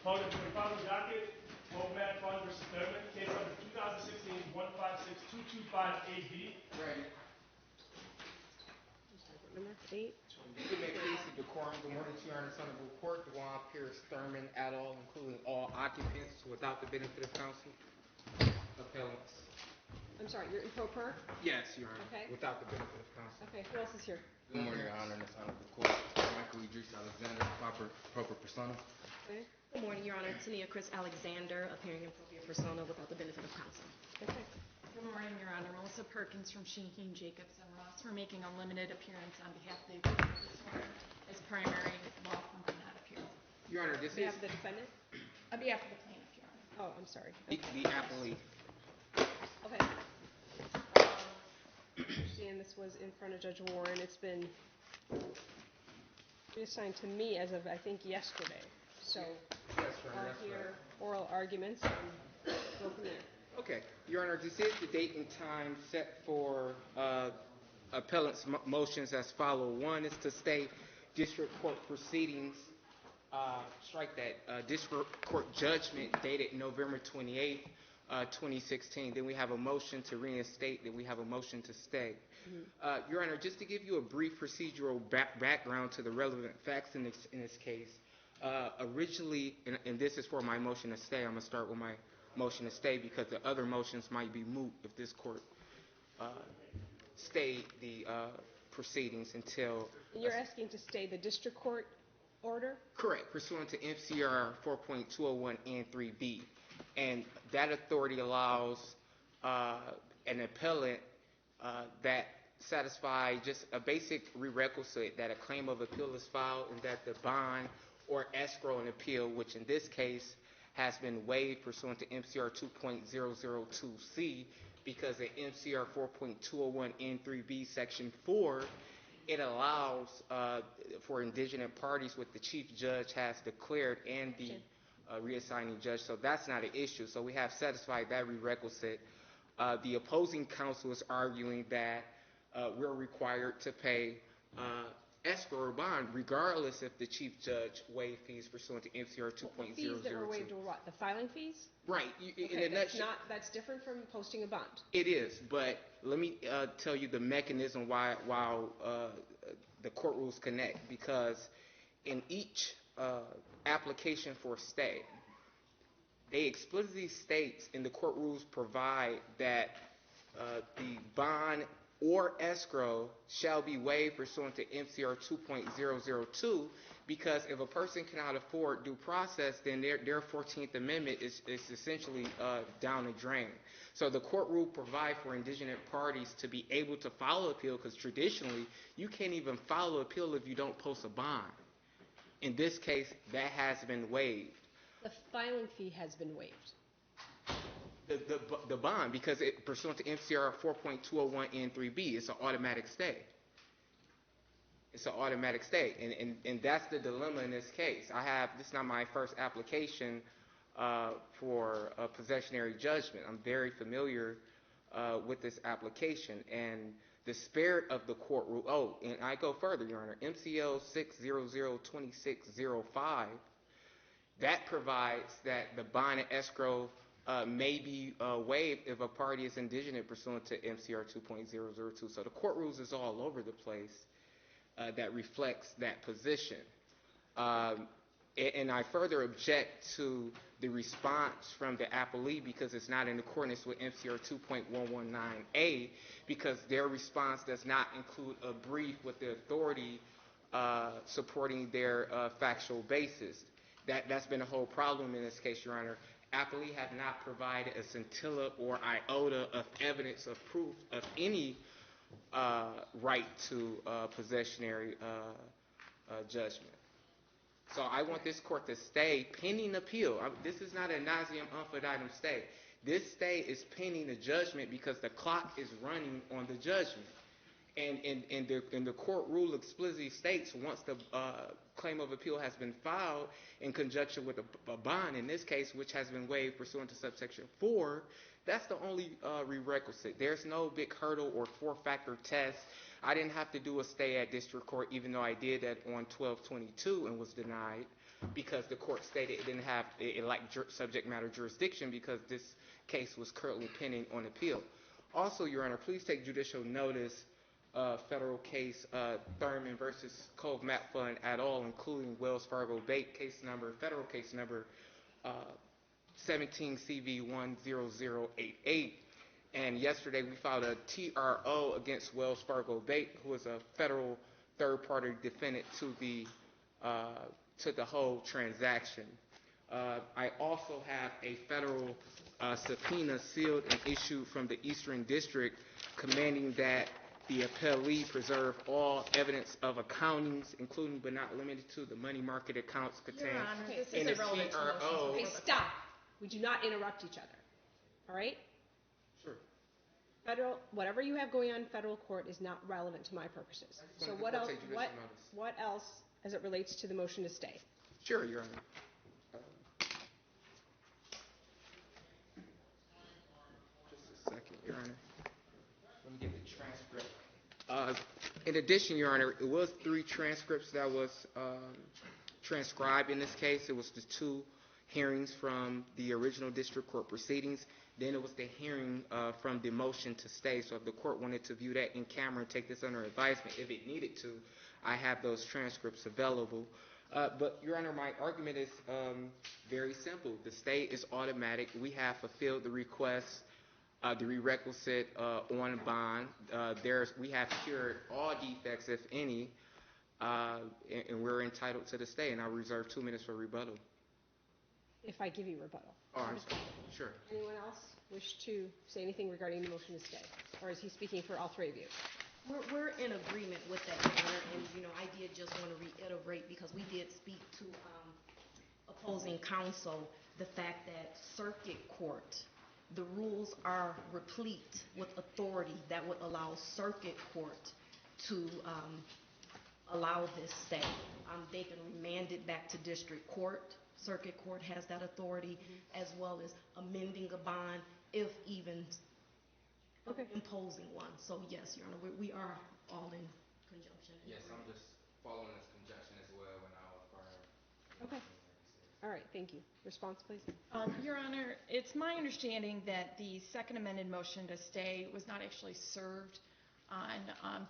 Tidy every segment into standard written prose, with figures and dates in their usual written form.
Call to the following docket, FARGO versus Thurmond, case number 2016-156-225-AB. Ready. Number 8. You may please the decorum. Good morning to your Honor, son of report. Dewan Pierce Thurmond et al., including all occupants without the benefit of counsel. Appellants. I'm sorry, you're in pro per? Yes, Your Honor. Okay. Without the benefit of counsel. Okay, who else is here? Good morning, Your Honor, and the son of the court. Michael Idris Alexander, proper persona. Okay. Good morning, Your Honor. Tania Chris Alexander, appearing in propria persona without the benefit of counsel. Okay. Good morning, Your Honor. Melissa Perkins from Sheen, Jacobs, and Ross. We're making a limited appearance on behalf of the defendant this morning, as primary law firm could not appear. Your Honor, this We is have the defendant? On behalf of the plaintiff, Your Honor. Oh, I'm sorry. the appellee. Okay. Understand this was in front of Judge Warren. It's been reassigned to me as of, I think, yesterday. So Yes, Your Honor, I'll that's hear right. oral arguments and go from there. Okay, Your Honor, this is the date and time set for appellant's motions as follow. One is to stay district court proceedings, district court judgment dated November 28th, 2016. Then we have a motion to reinstate. Then we have a motion to stay. Your Honor, just to give you a brief procedural background to the relevant facts in this case, originally, and this is for my motion to stay, I'm going to start with my motion to stay because the other motions might be moot if this court stayed the proceedings until... You're asking to stay the district court order? Correct, pursuant to MCR 4.201 and 3B. And that authority allows an appellant that satisfies just a basic prerequisite that a claim of appeal is filed and that the bond or escrow an appeal, which in this case has been waived pursuant to MCR 2.002C, because in MCR 4.201 N3B Section 4, it allows for indigent parties what the chief judge has declared and the reassigning judge. So that's not an issue. So we have satisfied that prerequisite. The opposing counsel is arguing that we're required to pay escrow or bond, regardless if the chief judge waived fees pursuant to MCR 2.002. The fees that were waived were what? The filing fees? Right. Okay, that's different from posting a bond. It is, but let me tell you the mechanism why the court rules connect, because in each application for stay, they explicitly states in the court rules provide that the bond or escrow shall be waived pursuant to MCR 2.002, because if a person cannot afford due process, then their 14th Amendment is essentially down the drain. So the court rule provide for indigent parties to be able to file appeal, because traditionally you can't even file an appeal if you don't post a bond. In this case, that has been waived. The filing fee has been waived. The bond, because it pursuant to MCR 4.201 N3B, it's an automatic stay. It's an automatic stay, and that's the dilemma in this case. This is not my first application for a possessionary judgment. I'm very familiar with this application, and the spirit of the court rule. Oh, and I go further, Your Honor. MCL 6002605, that provides that the bond and escrow may be waived if a party is indigent pursuant to MCR 2.002. So the court rules is all over the place that reflects that position. And I further object to the response from the appellee, because it's not in accordance with MCR 2.119A, because their response does not include a brief with the authority supporting their factual basis. That's been a whole problem in this case, Your Honor. Appellee have not provided a scintilla or iota of evidence of proof of any right to possessionary judgment. So I want this court to stay pending appeal. This is not a nauseam unfidditum stay. This stay is pending the judgment because the clock is running on the judgment. And the court rule explicitly states once the claim of appeal has been filed in conjunction with a bond, in this case, which has been waived pursuant to subsection 4, that's the only prerequisite. There's no big hurdle or four-factor test I didn't have to do a stay at district court, even though I did that on 12/22 and was denied because the court stated it didn't have it lacked subject matter jurisdiction because this case was currently pending on appeal. Also, Your Honor, please take judicial notice of federal case Thurmond versus Cove Map Fund et al., including Wells Fargo Bank federal case number 17 CV 10088. And yesterday we filed a TRO against Wells Fargo Bank, who is a federal third-party defendant to the whole transaction. I also have a federal subpoena sealed and issued from the Eastern District commanding that the appellee preserve all evidence of accountings, including but not limited to the money market accounts contained Your Honor, this in is the irrelevant to TRO. motions. Okay, stop. We do not interrupt each other. All right? Sure. Federal, whatever you have going on in federal court is not relevant to my purposes. So what else, what else as it relates to the motion to stay? Sure, Your Honor. Just a second, Your Honor. Let me get the transcript. In addition, Your Honor, it was 3 transcripts that was transcribed in this case. It was the 2 hearings from the original district court proceedings. Then it was the hearing from the motion to stay. So if the court wanted to view that in camera and take this under advisement, if it needed to, I have those transcripts available. But, Your Honor, my argument is very simple. The stay is automatic. We have fulfilled the request, the prerequisite on bond. We have cured all defects, if any, and we're entitled to the stay. And I'll reserve 2 minutes for rebuttal. If I give you rebuttal. Oh, sure. Anyone else wish to say anything regarding the motion to stay? Or is he speaking for all 3 of you? We're in agreement with that, Your Honor, and, I did just want to reiterate, because we did speak to opposing counsel, the fact that circuit court, the rules are replete with authority that would allow circuit court to allow this stay. They can remand it back to district court. Circuit court has that authority, as well as amending a bond, if even imposing one. So yes, Your Honor, we are all in conjunction. Yes, I'm just following this conjunction as well when I offer. Okay. All right, thank you. Response, please. Your Honor, it's my understanding that the second amended motion to stay was not actually served on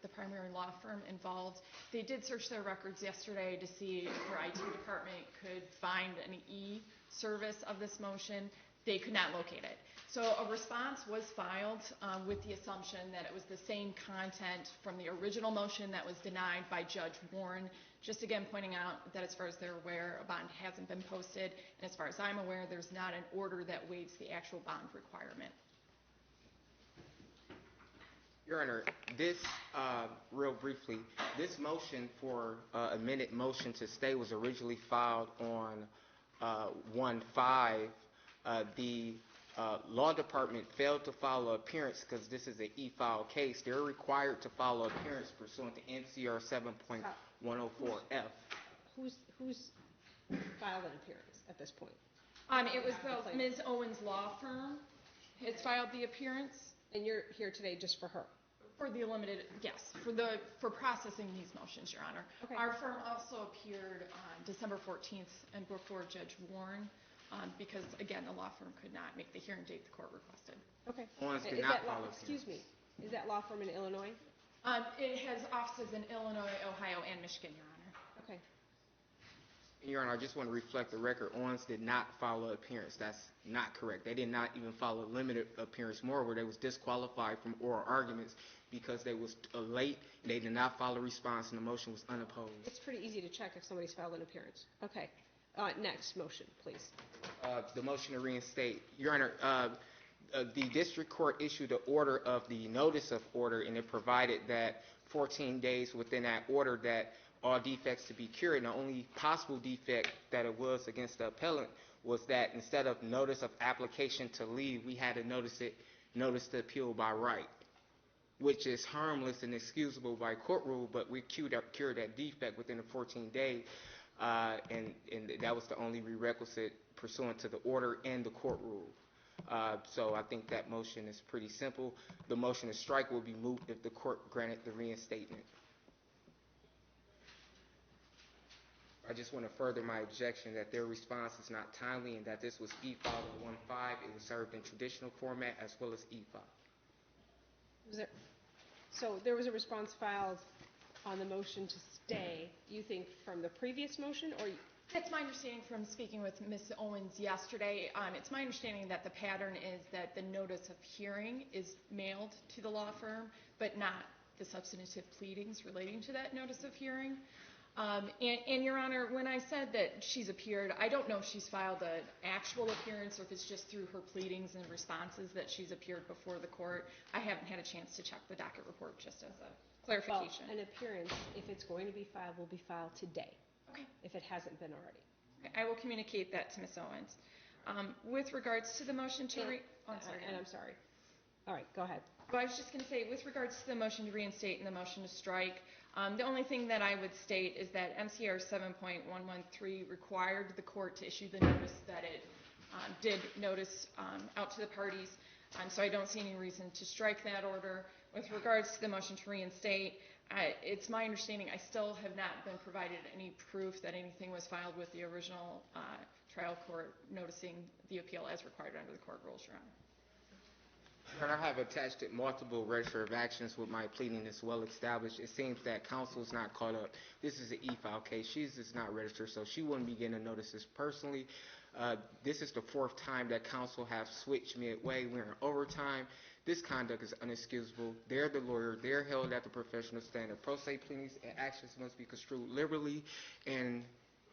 the primary law firm involved. They did search their records yesterday to see if their IT department could find an e-service of this motion. They could not locate it. So a response was filed with the assumption that it was the same content from the original motion that was denied by Judge Warren. Just again pointing out that as far as they're aware, a bond hasn't been posted, and as far as I'm aware, there's not an order that waives the actual bond requirement. Your Honor, this, real briefly, this motion for amended motion to stay was originally filed on 1/5. The law department failed to follow appearance because this is an e-file case. They're required to follow appearance pursuant to NCR 7.104F. Who's filed an appearance at this point? It was Ms. Owen's law firm has filed the appearance. And you're here today just for her? For the limited, yes, for processing these motions, Your Honor. Okay. Our firm also appeared on December 14th and before Judge Warren because, again, the law firm could not make the hearing date the court requested. Okay. Excuse me. Is that law firm in Illinois? It has offices in Illinois, Ohio, and Michigan, Your Honor. Okay. Your Honor, I just want to reflect the record. Owens did not follow appearance. That's not correct. They did not even follow limited appearance. Moreover, they was disqualified from oral arguments because they was late. They did not follow response, and the motion was unopposed. It's pretty easy to check if somebody's filed an appearance. Okay. Next motion, please. The motion to reinstate. Your Honor, the district court issued an order of the notice of order, and it provided that 14 days within that order that all defects to be cured. And the only possible defect that it was against the appellant was that instead of notice of application to leave, we had to notice to appeal by right, which is harmless and excusable by court rule, but we cured that defect within the 14 days, and that was the only prerequisite pursuant to the order and the court rule. So I think that motion is pretty simple. The motion to strike will be moot if the court granted the reinstatement. I just want to further my objection that their response is not timely and that this was e-file 015. It was served in traditional format as well as e-file. So there was a response filed on the motion to stay, you think, from the previous motion, or? That's my understanding from speaking with Ms. Owens yesterday. It's my understanding that the pattern is that the notice of hearing is mailed to the law firm, but not the substantive pleadings relating to that notice of hearing. And Your Honor, when I said that she's appeared, I don't know if she's filed an actual appearance or if it's just through her pleadings and responses that she's appeared before the court. I haven't had a chance to check the docket report, just as a clarification. Well, an appearance, if it's going to be filed, will be filed today. Okay. If it hasn't been already. I will communicate that to Ms. Owens. With regards to the motion to I'm sorry. All right, go ahead. Well, I was just going to say, with regards to the motion to reinstate and the motion to strike, the only thing that I would state is that MCR 7.113 required the court to issue the notice that it did notice out to the parties, so I don't see any reason to strike that order. With regards to the motion to reinstate, it's my understanding I still have not been provided any proof that anything was filed with the original trial court noticing the appeal as required under the court rules, Your Honor. And I have attached it multiple register of actions with my pleading is well established. It seems that counsel's not caught up. This is an e-file case. She's just not registered, so she wouldn't be getting notices personally. This is the fourth time that counsel have switched midway. We're in overtime. This conduct is inexcusable. They're the lawyer. They're held at the professional standard. Pro se pleadings and actions must be construed liberally, and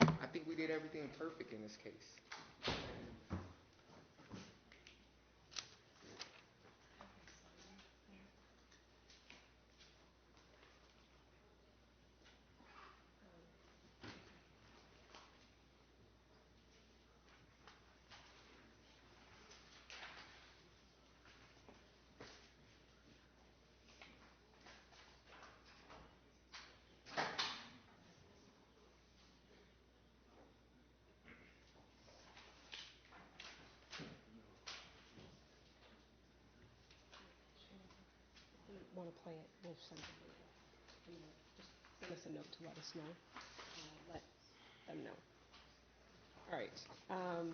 I think we did everything perfect in this case. Want to play it, we'll send it later. Just send us a note to let us know. Let them know. All right.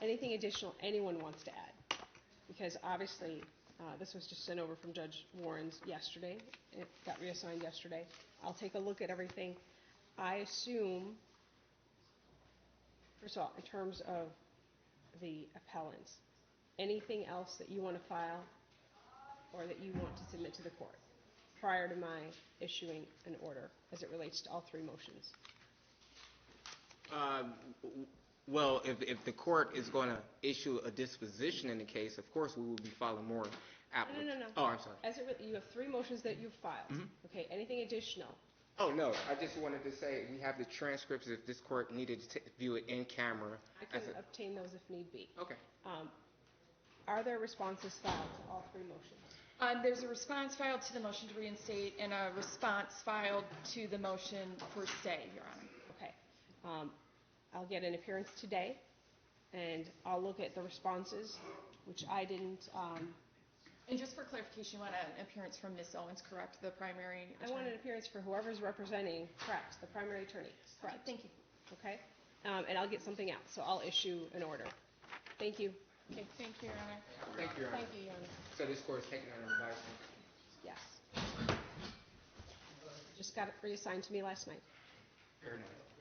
Anything additional anyone wants to add? Because obviously this was just sent over from Judge Warren's yesterday. It got reassigned yesterday. I'll take a look at everything. I assume, first of all, in terms of the appellants, anything else that you want to file or that you want to submit to the court prior to my issuing an order as it relates to all three motions? Well, if the court is going to issue a disposition in the case, of course we will be filing more applicants. No. Oh, I'm sorry. You have three motions that you've filed. Mm-hmm. Okay, anything additional? Oh, no. I just wanted to say we have the transcripts if this court needed to view it in camera. I can obtain those if need be. Okay. Are there responses filed to all three motions? There's a response filed to the motion to reinstate and a response filed to the motion for stay, Your Honor. Okay. I'll get an appearance today, and I'll look at the responses, which I didn't. And just for clarification, you want an appearance from Ms. Owens, correct? The primary attorney? I want an appearance for whoever's representing, correct, the primary attorney. Correct. Okay, thank you. Okay? And I'll get something out, so I'll issue an order. Thank you. Okay, thank you, Your Honor. Thank you, Your Honor. Thank you, Your Honor. So this court is taking under advisement? Yes. Just got it reassigned to me last night. Fair enough.